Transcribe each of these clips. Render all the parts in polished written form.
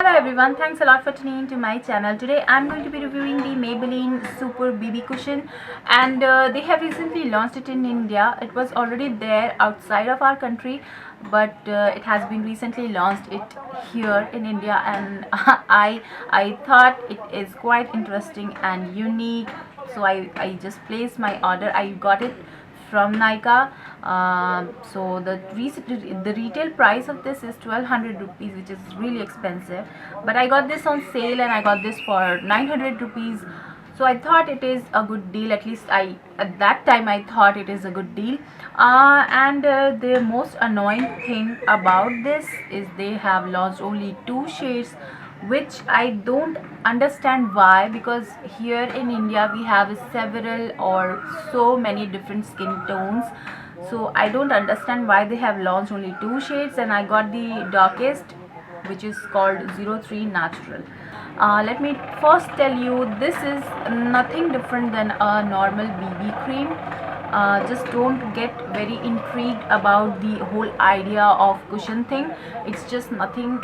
Hello everyone, thanks a lot for tuning into my channel. Today I'm going to be reviewing the Maybelline Super BB Cushion, and they have recently launched it in India. It was already there outside of our country, but it has been recently launched it here in India, and I thought it is quite interesting and unique. So I just placed my order. I got it from Nika. So the retail price of this is 1200 rupees, which is really expensive. But I got this on sale and I got this for 900 rupees. So I thought it is a good deal. At least I at that time I thought it is a good deal. And the most annoying thing about this is they have launched only two shades, which I don't understand why, because here in India we have several or so many different skin tones. So I don't understand why they have launched only two shades, and I got the darkest, which is called 03 Natural. Let me first tell you, this is nothing different than a normal BB cream. Just don't get very intrigued about the whole idea of cushion thing. It's just nothing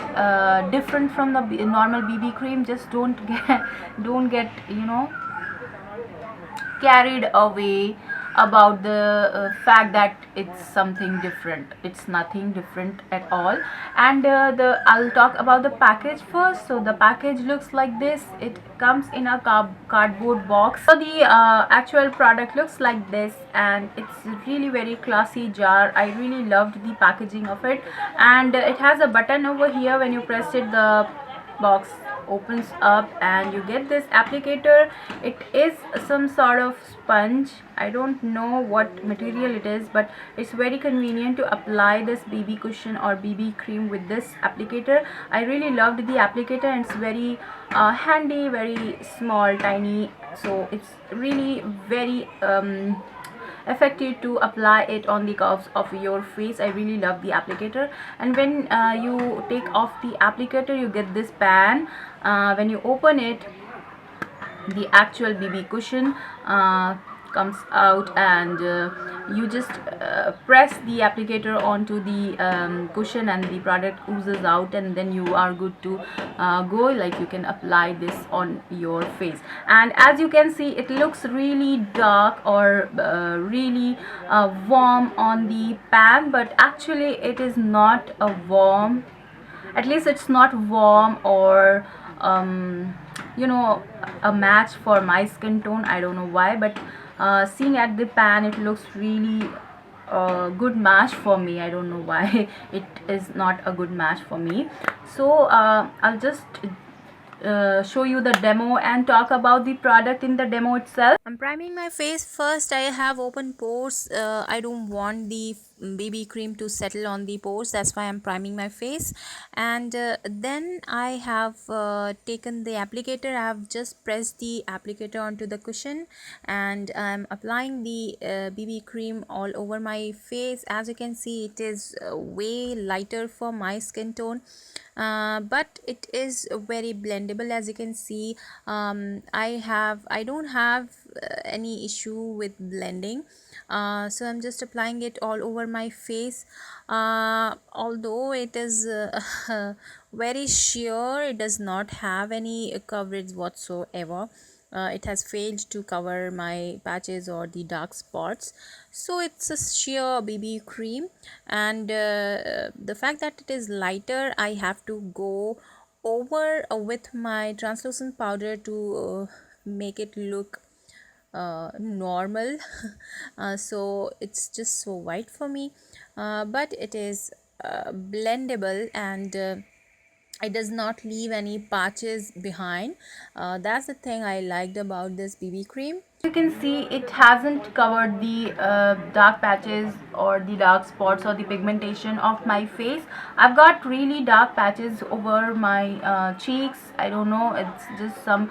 different from the normal BB cream. Just don't get carried away about the fact that it's something different. It's nothing different at all. And the I'll talk about the package first. So the package looks like this. It comes in a cardboard box. So the actual product looks like this, and it's really very classy jar. I really loved the packaging of it, and it has a button over here. When you press it, the box opens up and you get this applicator. It is some sort of sponge. I don't know what material it is, but it's very convenient to apply this BB cushion or BB cream with this applicator. I really loved the applicator, and it's very handy, very small, tiny. So it's really very effective to apply it on the curves of your face. I really love the applicator. And when you take off the applicator, you get this pan. When you open it, the actual BB cushion comes out, and you just press the applicator onto the cushion, and the product oozes out, and then you are good to go. Like, you can apply this on your face. And as you can see, it looks really dark or really warm on the pan, but actually it is not a warm. At least it's not warm or you know a match for my skin tone. I don't know why, but seeing at the pan, it looks really good match for me. I don't know why it is not a good match for me. So I'll just show you the demo and talk about the product in the demo itself. I'm priming my face first. I have open pores. I don't want the BB cream to settle on the pores. That's why I'm priming my face. And then I have taken the applicator. I have just pressed the applicator onto the cushion, and I'm applying the BB cream all over my face. As you can see, it is way lighter for my skin tone, but it is very blendable. As you can see, I don't have any issue with blending. So I'm just applying it all over my face. Although it is very sheer, it does not have any coverage whatsoever. It has failed to cover my patches or the dark spots. So it's a sheer BB cream, and the fact that it is lighter, I have to go over with my translucent powder to make it look normal. So it's just so white for me, but it is blendable, and it does not leave any patches behind. That's the thing I liked about this BB cream. You can see it hasn't covered the dark patches or the dark spots or the pigmentation of my face. I've got really dark patches over my cheeks. I don't know, it's just some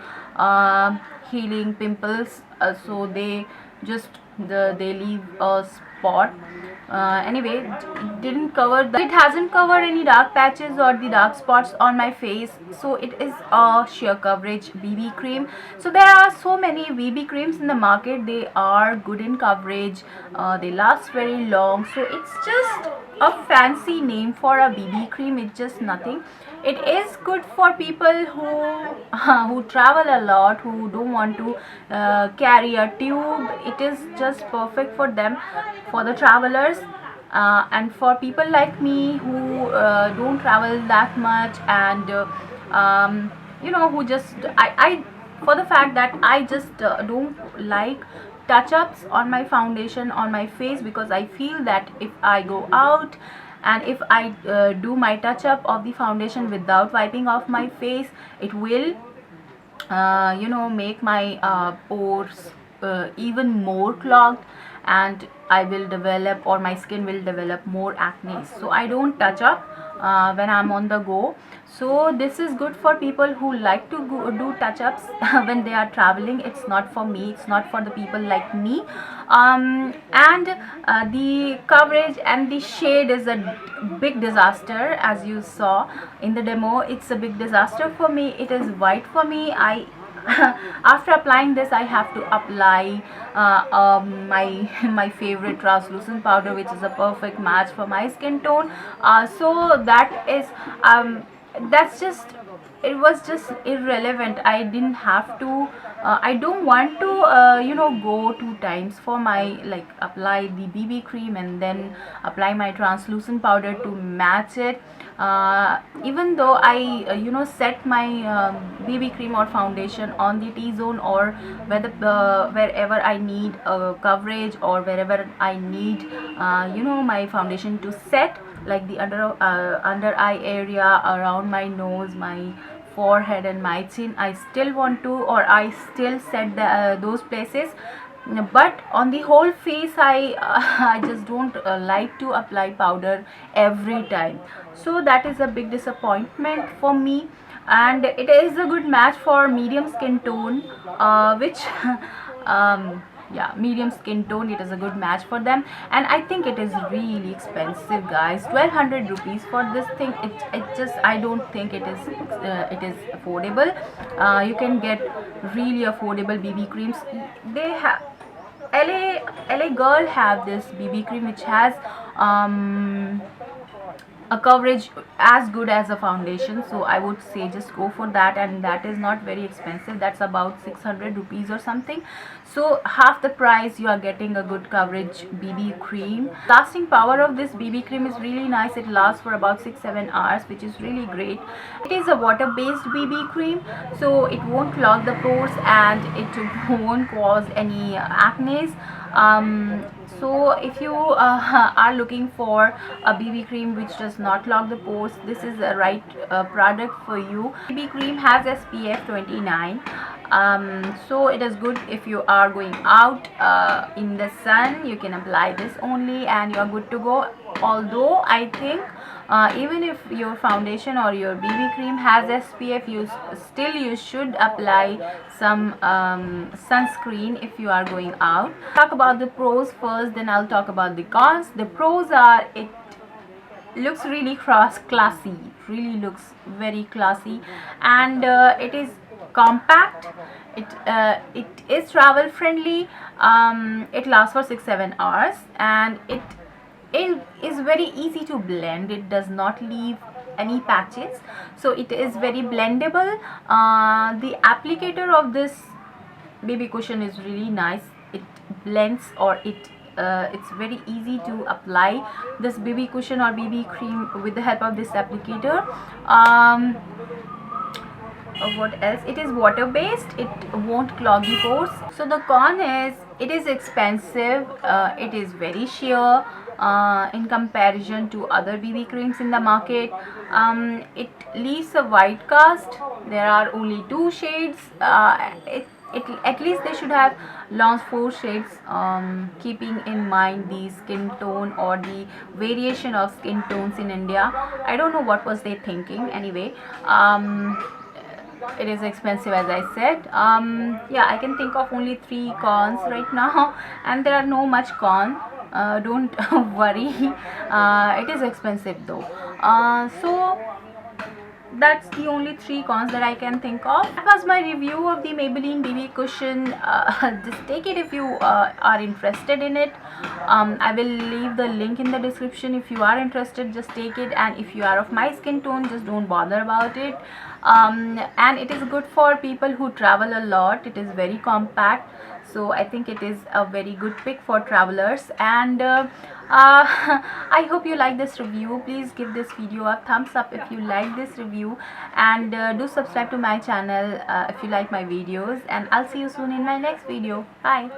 healing pimples. So they just they leave a spot. Anyway, it didn't cover it hasn't covered any dark patches or the dark spots on my face. So it is a sheer coverage BB cream. So there are so many BB creams in the market. They are good in coverage, they last very long. So it's just a fancy name for a BB cream. It's just nothing. it is good for people who who travel a lot, who don't want to carry a tube. It is just perfect for them, for the travelers. And for people like me who don't travel that much, and who just I for the fact that I just don't like touch-ups on my foundation on my face, because I feel that if I go out and if I do my touch-up of the foundation without wiping off my face, it will make my pores even more clogged, and I will develop, or my skin will develop more acne. So I don't touch up when I'm on the go. So this is good for people who like to do touch-ups when they are traveling. It's not for me, it's not for the people like me. And the coverage and the shade is a big disaster. As you saw in the demo, it's a big disaster for me. It is white for me. I after applying this, I have to apply my my favorite translucent powder, which is a perfect match for my skin tone. So that is that's just, it was just irrelevant. I didn't have to I don't want to go 2 times for my, like, apply the BB cream and then apply my translucent powder to match it. Even though I set my BB cream or foundation on the T-zone, or wherever I need coverage, or wherever I need my foundation to set, like the under eye area, around my nose, my forehead and my chin, I still want to, or I still set those places. But on the whole face, I I just don't like to apply powder every time. So that is a big disappointment for me. And it is a good match for medium skin tone, which yeah, medium skin tone, it is a good match for them. And I think it is really expensive, guys. 1200 rupees for this thing. It just, I don't think it is affordable. You can get really affordable BB creams. They have LA Girl have this BB cream which has a coverage as good as a foundation. So I would say just go for that, and that is not very expensive. That's about 600 rupees or something. So half the price, you are getting a good coverage BB cream. Lasting power of this BB cream is really nice. It lasts for about 6-7 hours, which is really great. It is a water based BB cream, so it won't clog the pores and it won't cause any acne. So if you are looking for a BB cream which does not clog the pores, this is the right product for you. BB cream has SPF 29. So it is good if you are going out in the sun. You can apply this only and you are good to go. Although I think even if your foundation or your BB cream has SPF, you should apply some sunscreen if you are going out. Talk about the pros first, then I'll talk about the cons. The pros are, it looks really classy, really looks very classy, and it is compact. It is travel friendly. It lasts for 6-7 hours, and it is very easy to blend. It does not leave any patches, so it is very blendable. The applicator of this BB cushion is really nice. It blends, or it's very easy to apply this BB cushion or BB cream with the help of this applicator. What else? It is water based, it won't clog the pores. So the con is, it is expensive. It is very sheer in comparison to other BB creams in the market. It leaves a white cast. There are only 2 shades. At least they should have launched 4 shades, keeping in mind the skin tone or the variation of skin tones in India. I don't know what was they thinking. Anyway, it is expensive, as I said. Yeah, I can think of only 3 cons right now, and there are no much con. Don't worry. It is expensive though. So that's the only 3 cons that I can think of. That was my review of the Maybelline BB cushion. Just take it if you are interested in it. I will leave the link in the description. If you are interested, just take it, and if you are of my skin tone, just don't bother about it. And it is good for people who travel a lot. It is very compact, so I think it is a very good pick for travelers. And I hope you like this review. Please give this video a thumbs up if you like this review, and do subscribe to my channel if you like my videos, and I'll see you soon in my next video. Bye.